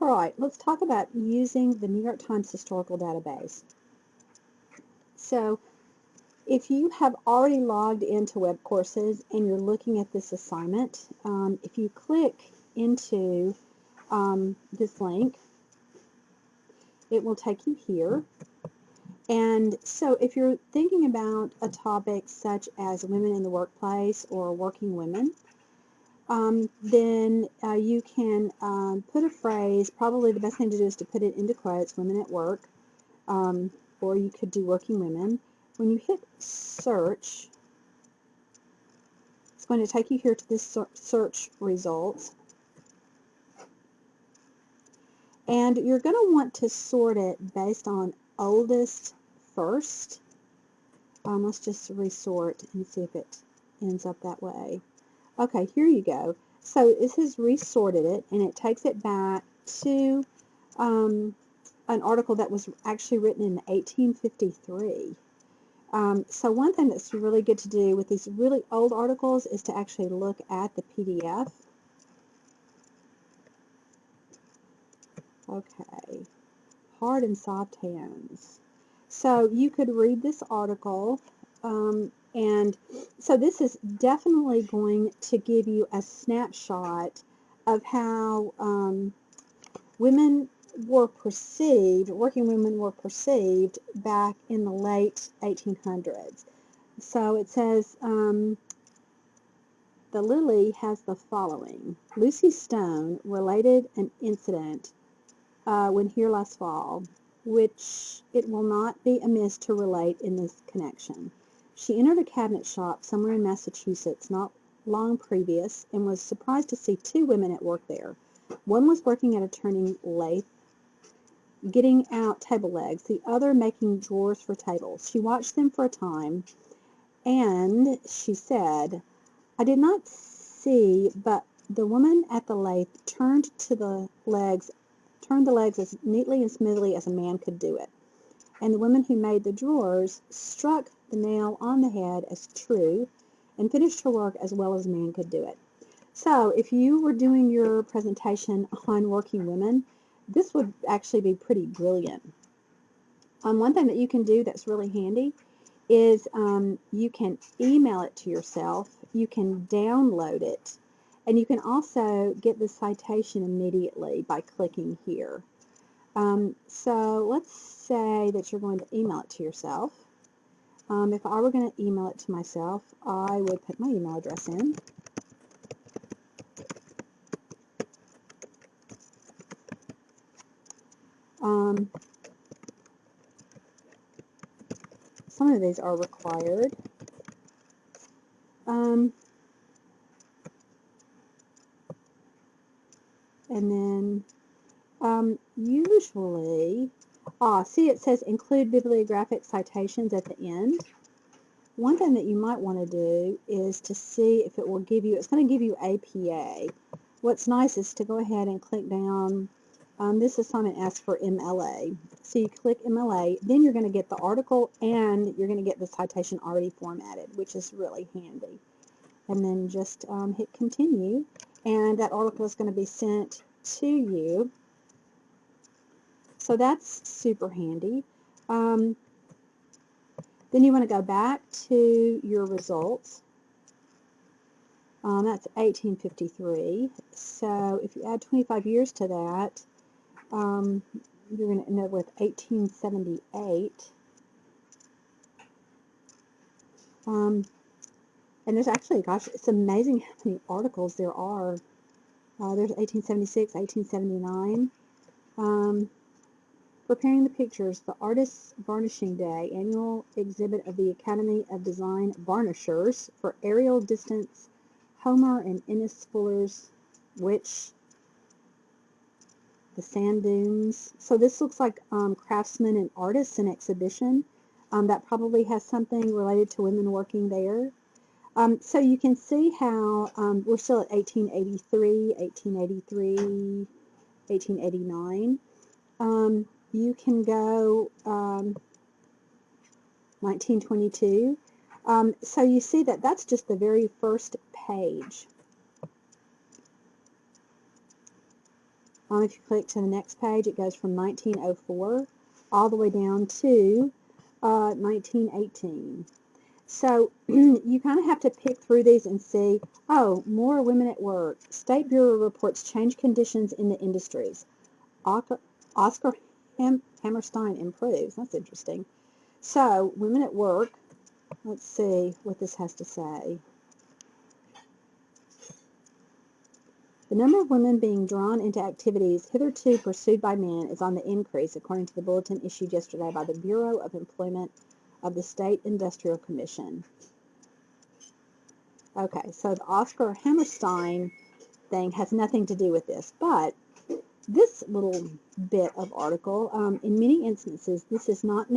All right, let's talk about using the New York Times historical database. So if you have already logged into Web Courses and you're looking at this assignment, if you click into this link, it will take you here. And so if you're thinking about a topic such as women in the workplace or working women, then you can put a phrase. Probably the best thing to do is to put it into quotes, women at work, or you could do working women. When you hit search, it's going to take you here to this search results. And you're going to want to sort it based on oldest first. Let's just resort and see if it ends up that way. Okay, here you go. So this has resorted it, and it takes it back to an article that was actually written in 1853. So one thing that's really good to do with these really old articles is to actually look at the PDF. Okay, hard and soft hands. So you could read this article, and so this is definitely going to give you a snapshot of how women were perceived, working women were perceived back in the late 1800s. So it says, the Lily has the following. Lucy Stone related an incident when here last fall, which it will not be amiss to relate in this connection. She entered a cabinet shop somewhere in Massachusetts not long previous and was surprised to see two women at work there. One was working at a turning lathe, getting out table legs, the other making drawers for tables. She watched them for a time, and she said, I did not see, but the woman at the lathe turned the legs as neatly and smoothly as a man could do it. And the woman who made the drawers struck the nail on the head as true and finished her work as well as a man could do it. So if you were doing your presentation on working women, this would actually be pretty brilliant. One thing that you can do that's really handy is you can email it to yourself, you can download it, and you can also get the citation immediately by clicking here. So let's say that you're going to email it to yourself. If I were going to email it to myself, I would put my email address in. Some of these are required. And then usually, see it says include bibliographic citations at the end. One thing that you might want to do is to see if it will give you, it's going to give you APA. What's nice is to go ahead and click down. This assignment asks for MLA. So you click MLA, then you're going to get the article and you're going to get the citation already formatted, which is really handy. And then just hit continue, and that article is going to be sent to you. So that's super handy. Then you want to go back to your results. That's 1853. So if you add 25 years to that, you're going to end up with 1878. And there's actually, gosh, it's amazing how many articles there are. There's 1876, 1879. Preparing the pictures, the Artist's Varnishing Day, annual exhibit of the Academy of Design Varnishers for aerial distance, Homer and Ennis Fuller's Witch, the Sand Dunes. So this looks like craftsmen and artists in exhibition. That probably has something related to women working there. So you can see how we're still at 1883, 1883, 1889. You can go 1922. So you see that that's just the very first page. If you click to the next page, it goes from 1904 all the way down to 1918. So you kind of have to pick through these and see, oh, more women at work. State Bureau reports change conditions in the industries. Oscar Hammerstein improves. That's interesting. So, women at work, let's see what this has to say. The number of women being drawn into activities hitherto pursued by men is on the increase, according to the bulletin issued yesterday by the Bureau of Employment of the State Industrial Commission. Okay, so the Oscar Hammerstein thing has nothing to do with this, but this little bit of article, in many instances, this is not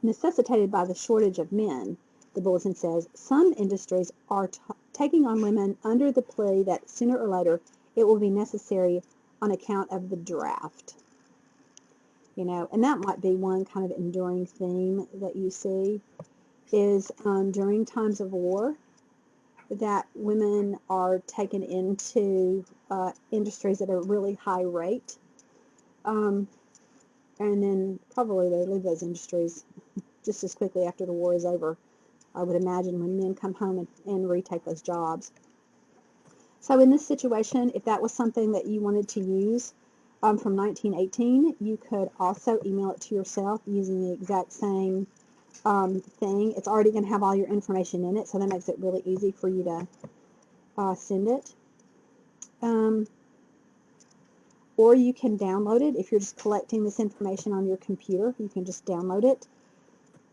necessitated by the shortage of men, the bulletin says. Some industries are taking on women under the plea that sooner or later it will be necessary on account of the draft. You know, and that might be one kind of enduring theme that you see is during times of war that women are taken into industries at a really high rate. And then probably they leave those industries just as quickly after the war is over, I would imagine, when men come home and retake those jobs. So in this situation, if that was something that you wanted to use from 1918, you could also email it to yourself using the exact same thing. It's already going to have all your information in it, so that makes it really easy for you to send it. Or you can download it. If you're just collecting this information on your computer, you can just download it.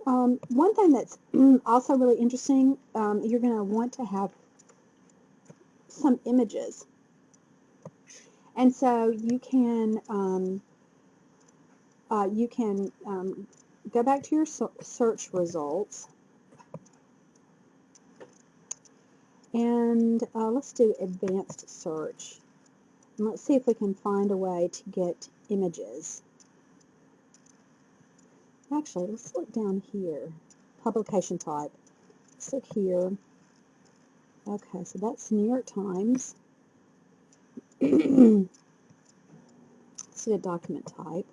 One thing that's also really interesting, you're going to want to have some images. And so you can go back to your search results, and let's do advanced search. And let's see if we can find a way to get images. Actually, let's look down here. Publication type. Let's look here. Okay, so that's New York Times. Let's do a document type.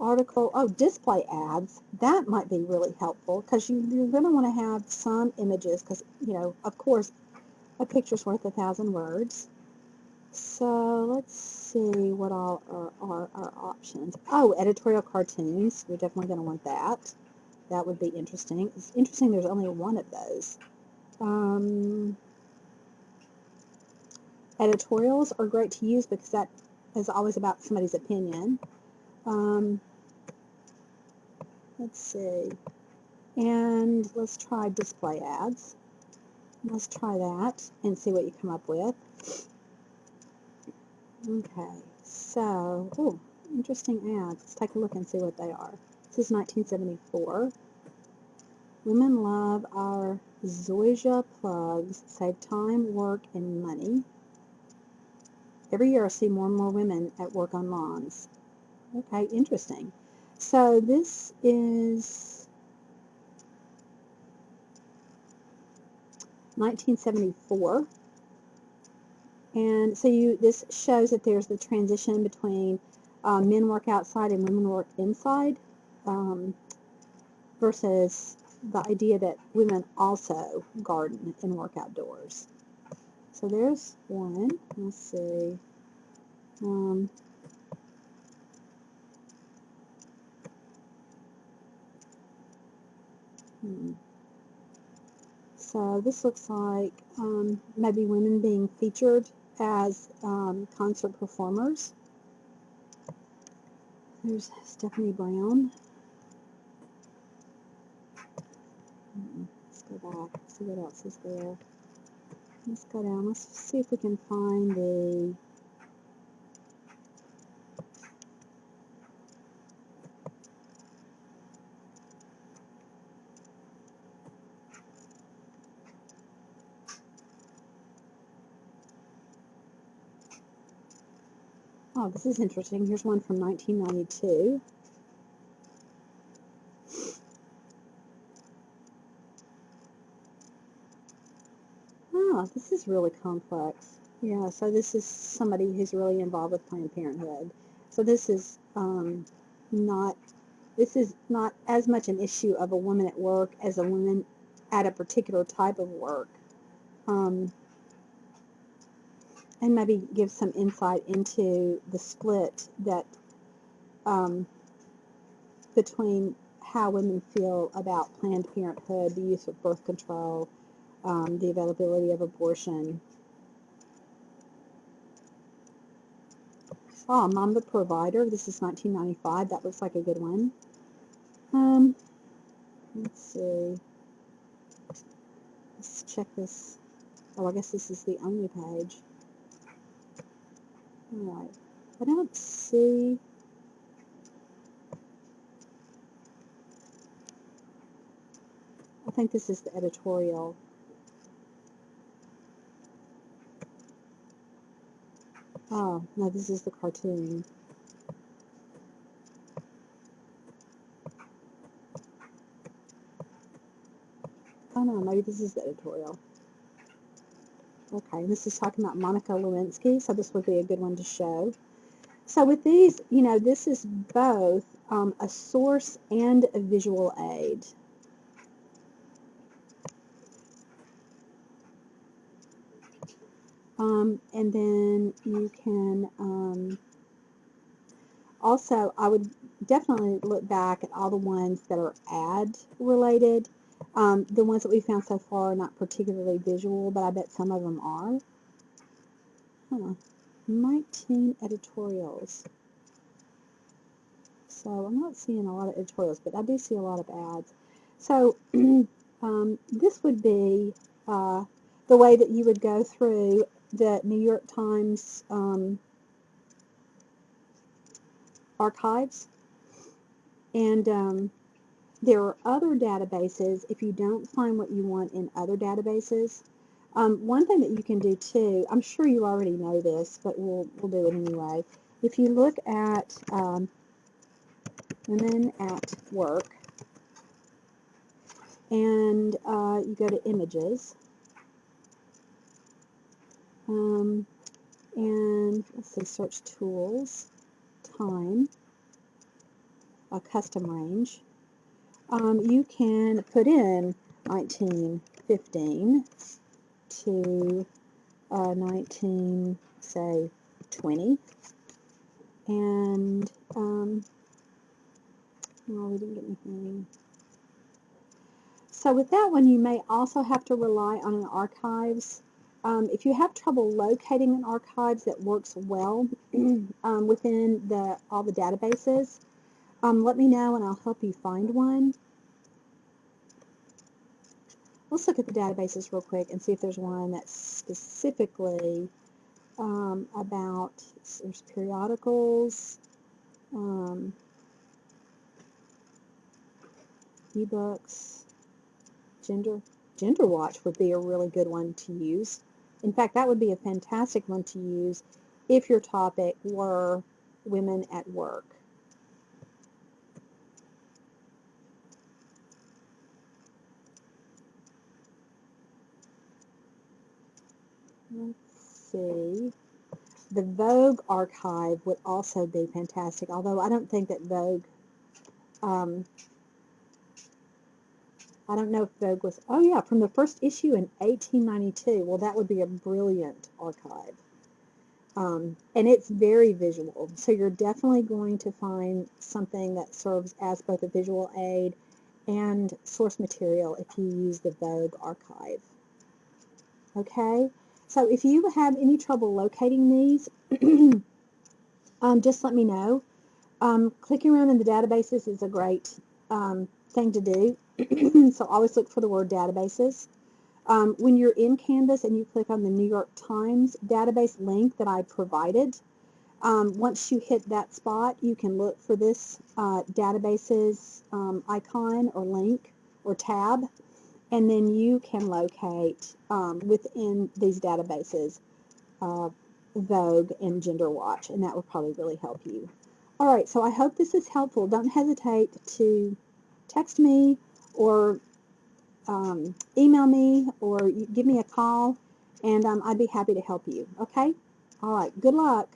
Article, oh, display ads. That might be really helpful because you're going to want to have some images because, you know, of course, a picture's worth 1,000 words. So let's see what all are our options. Oh, editorial cartoons. We're definitely going to want that. That would be interesting. It's interesting there's only one of those. Editorials are great to use because that is always about somebody's opinion. Let's see. And let's try display ads. Let's try that and see what you come up with. Okay, so, oh, interesting ads. Let's take a look and see what they are. This is 1974. Women love our Zoysia plugs, save time, work, and money. Every year I see more and more women at work on lawns. Okay, interesting. So this is 1974. And so this shows that there's the transition between men work outside and women work inside, versus the idea that women also garden and work outdoors. So there's one. Let's see. So this looks like maybe women being featured as concert performers. There's Stephanie Brown. Let's go back, see what else is there. Let's go down, let's see if we can find the oh, this is interesting. Here's one from 1992. Oh, this is really complex. Yeah, so this is somebody who's really involved with Planned Parenthood. So not this is not as much an issue of a woman at work as a woman at a particular type of work. Um, and maybe give some insight into the split that um, between how women feel about Planned Parenthood, the use of birth control, the availability of abortion. Oh, Mom the Provider. This is 1995. That looks like a good one. Let's see. Let's check this. Oh, I guess this is the only page. All right. I don't see. I think this is the editorial. Oh, no, this is the cartoon. Oh, no, maybe this is the editorial. Okay, this is talking about Monica Lewinsky, so this would be a good one to show. So with these, this is both a source and a visual aid. And then you can also, I would definitely look back at all the ones that are ad related. The ones that we found so far are not particularly visual, but I bet some of them are. Huh. 19 editorials. So I'm not seeing a lot of editorials, but I do see a lot of ads. So this would be the way that you would go through the New York Times archives. And there are other databases if you don't find what you want in other databases. One thing that you can do too, I'm sure you already know this, but we'll do it anyway. If you look at Women at Work, and you go to Images, and let's see, Search Tools, Time, Custom Range. You can put in 1915 to 19, say, 20, and no, we didn't get anything. So with that one, you may also have to rely on an archives. If you have trouble locating an archives that works well within all the databases, let me know and I'll help you find one. Let's look at the databases real quick and see if there's one that's specifically about, there's periodicals, ebooks, Gender Watch would be a really good one to use. In fact, that would be a fantastic one to use if your topic were women at work. Let's see. The Vogue archive would also be fantastic, although I don't think that Vogue, I don't know if Vogue was, oh yeah, from the first issue in 1892. Well, that would be a brilliant archive. And it's very visual, so you're definitely going to find something that serves as both a visual aid and source material if you use the Vogue archive. Okay, so if you have any trouble locating these, just let me know. Clicking around in the databases is a great thing to do, so always look for the word databases. When you're in Canvas and you click on the New York Times database link that I provided, once you hit that spot, you can look for this databases icon or link or tab, and then you can locate within these databases Vogue and Gender Watch, and that will probably really help you. All right, so I hope this is helpful. Don't hesitate to text me or email me or give me a call, and I'd be happy to help you. Okay? All right. Good luck.